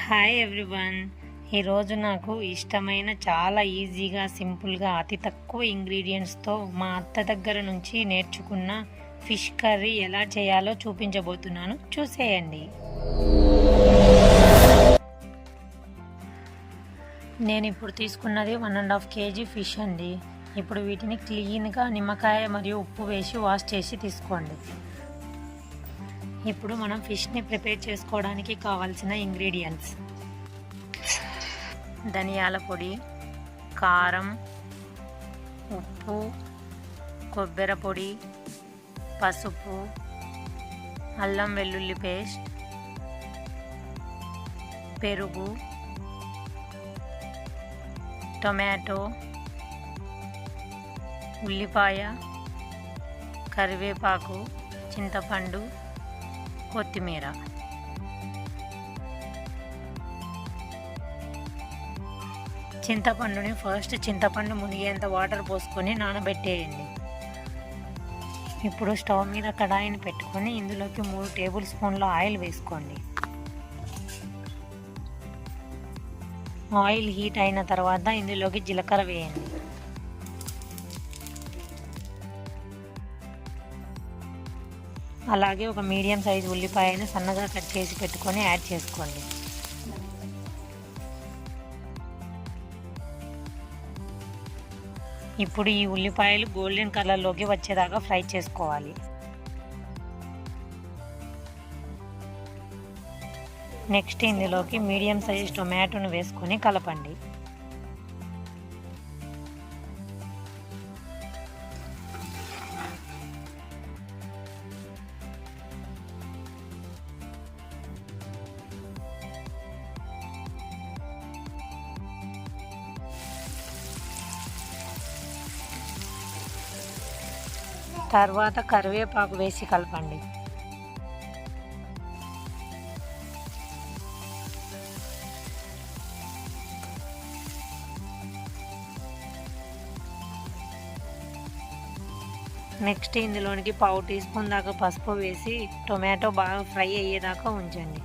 Hi everyone. ఈరోజు నాకు ఇష్టమైన చాలా ఈజీగా సింపుల్గా అతి తక్కువ ఇంగ్రీడియంట్స్తో మా అత్త దగ్గర నుంచి నేర్చుకున్న ఫిష్ కర్రీ ఎలా చేయాలో చూపించబోతున్నాను, చూసేయండి. నేను ఇప్పుడు తీసుకున్నది 1.5 kg ఫిష్ అండి. ఇప్పుడు వీటిని క్లీన్గా నిమ్మకాయ మరియు ఉప్పు వేసి వాష్ చేసి తీసుకోండి. ఇప్పుడు మనం ఫిష్ని ప్రిపేర్ చేసుకోవడానికి కావాల్సిన ఇంగ్రీడియంట్స్: ధనియాల పొడి, కారం, ఉప్పు, కొబ్బరి పొడి, పసుపు, అల్లం వెల్లుల్లి పేస్ట్, పెరుగు, టొమాటో, ఉల్లిపాయ, కరివేపాకు, చింతపండు, కొత్తిమీర. చింతపండుని ఫస్ట్ చింతపండు మునిగేంత వాటర్ పోసుకొని నానబెట్టేయండి. ఇప్పుడు స్టవ్ మీద కడాయిని పెట్టుకొని ఇందులోకి 3 టేబుల్ స్పూన్ల ఆయిల్ వేసుకోండి. ఆయిల్ హీట్ అయిన తర్వాత ఇందులోకి జీలకర్ర వేయండి. అలాగే ఒక మీడియం సైజు ఉల్లిపాయను సన్నగా కట్ చేసి పెట్టుకొని యాడ్ చేసుకోండి. ఇప్పుడు ఈ ఉల్లిపాయలు గోల్డెన్ కలర్లోకి వచ్చేదాకా ఫ్రై చేసుకోవాలి. నెక్స్ట్ ఇందులోకి మీడియం సైజ్ టొమాటోను వేసుకొని కలపండి. తర్వాత కరివేపాకు వేసి కలపండి. నెక్స్ట్ ఇందులోనికి 1/2 టీ స్పూన్ దాకా పసుపు వేసి టొమాటో బాగా ఫ్రై అయ్యేదాకా ఉంచండి.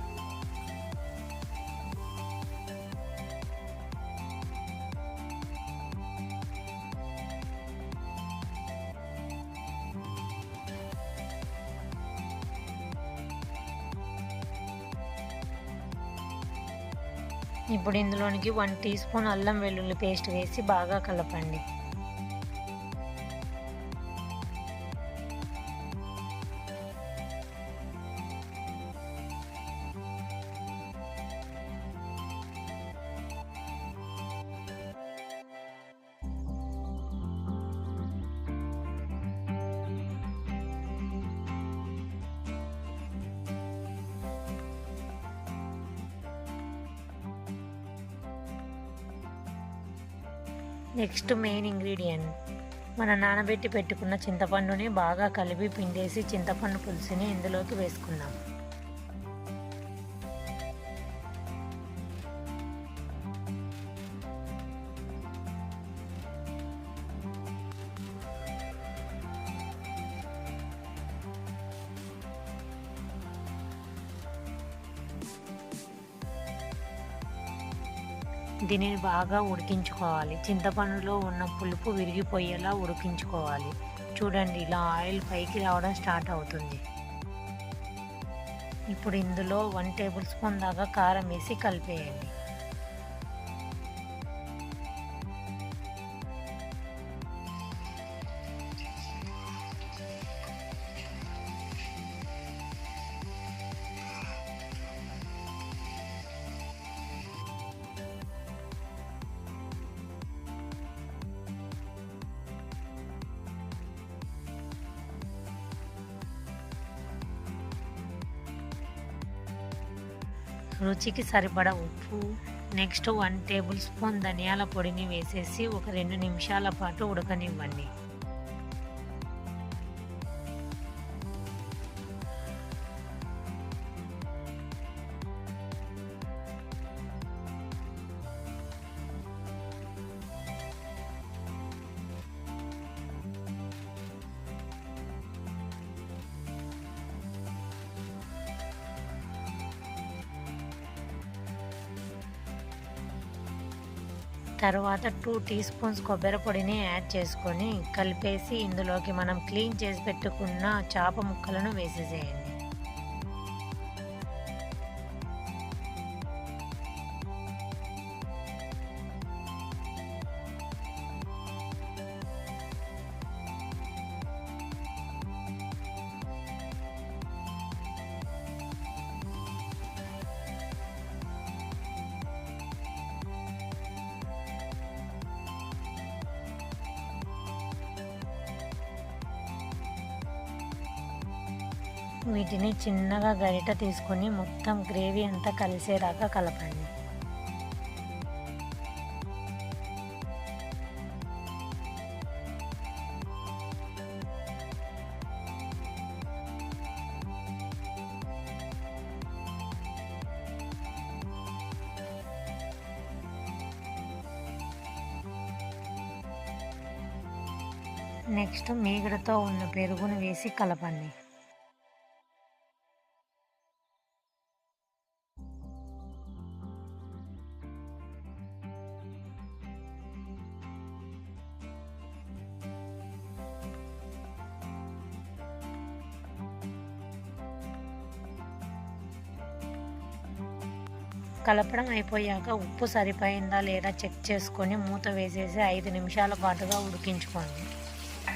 ఇప్పుడు ఇందులోనికి 1 టీ స్పూన్ అల్లం వెల్లుల్లి పేస్ట్ వేసి బాగా కలపండి. నెక్స్ట్ మెయిన్ ఇంగ్రీడియంట్, మన నానబెట్టి పెట్టుకున్న చింతపండుని బాగా కలిపి పిండేసి చింతపండు పులుసుని ఇందులోకి వేసుకుందాం. దీనిని బాగా ఉడికించుకోవాలి. చింతపండులో ఉన్న పులుపు విరిగిపోయేలా ఉడికించుకోవాలి. చూడండి, ఇలా ఆయిల్ పైకి రావడం స్టార్ట్ అవుతుంది. ఇప్పుడు ఇందులో 1 టేబుల్ స్పూన్ దాకా కారం వేసి కలిపేయండి. రుచికి సరిపడా ఉప్పు, నెక్స్ట్ 1 టేబుల్ స్పూన్ ధనియాల పొడిని వేసేసి ఒక 2 నిమిషాల పాటు ఉడకనివ్వండి. తర్వాత 2 టీ స్పూన్స్ కొబ్బరి పొడిని యాడ్ చేసుకొని కలిపేసి ఇందులోకి మనం క్లీన్ చేసి పెట్టుకున్న చేప ముక్కలను వేసేసేయండి. వీటిని చిన్నగా గరిట తీసుకొని మొత్తం గ్రేవీ అంతా కలిసేదాకా కలపండి. నెక్స్ట్ మీగడతో ఉన్న పెరుగును వేసి కలపండి. కలపడం అయిపోయాక ఉప్పు సరిపోయిందా లేదా చెక్ చేసుకొని మూత వేసేసి 5 నిమిషాల పాటుగా ఉడికించుకోండి.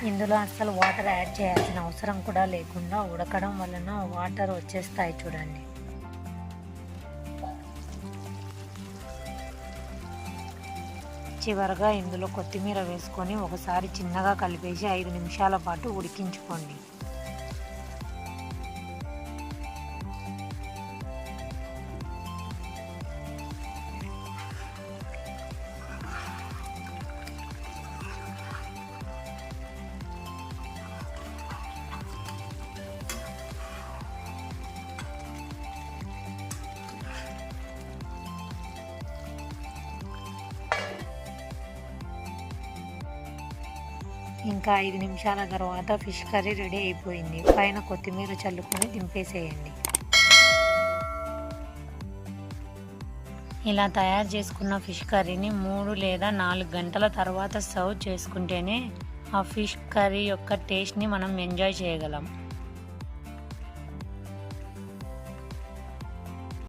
ఇందులో అస్సలు వాటర్ యాడ్ చేయాల్సిన అవసరం కూడా లేకుండా ఉడకడం వలన వాటర్ వచ్చేస్తాయి చూడండి. చివరగా ఇందులో కొత్తిమీర వేసుకొని ఒకసారి చిన్నగా కలిపేసి 5 నిమిషాల పాటు ఉడికించుకోండి. ఇంకా 5 నిమిషాల తర్వాత ఫిష్ కర్రీ రెడీ అయిపోయింది. పైన కొత్తిమీర చల్లుకొని దింపేసేయండి. ఇలా తయారు చేసుకున్న ఫిష్ కర్రీని 3 లేదా 4 గంటల తర్వాత సర్వ్ చేసుకుంటేనే ఆ ఫిష్ కర్రీ యొక్క టేస్ట్ని మనం ఎంజాయ్ చేయగలం.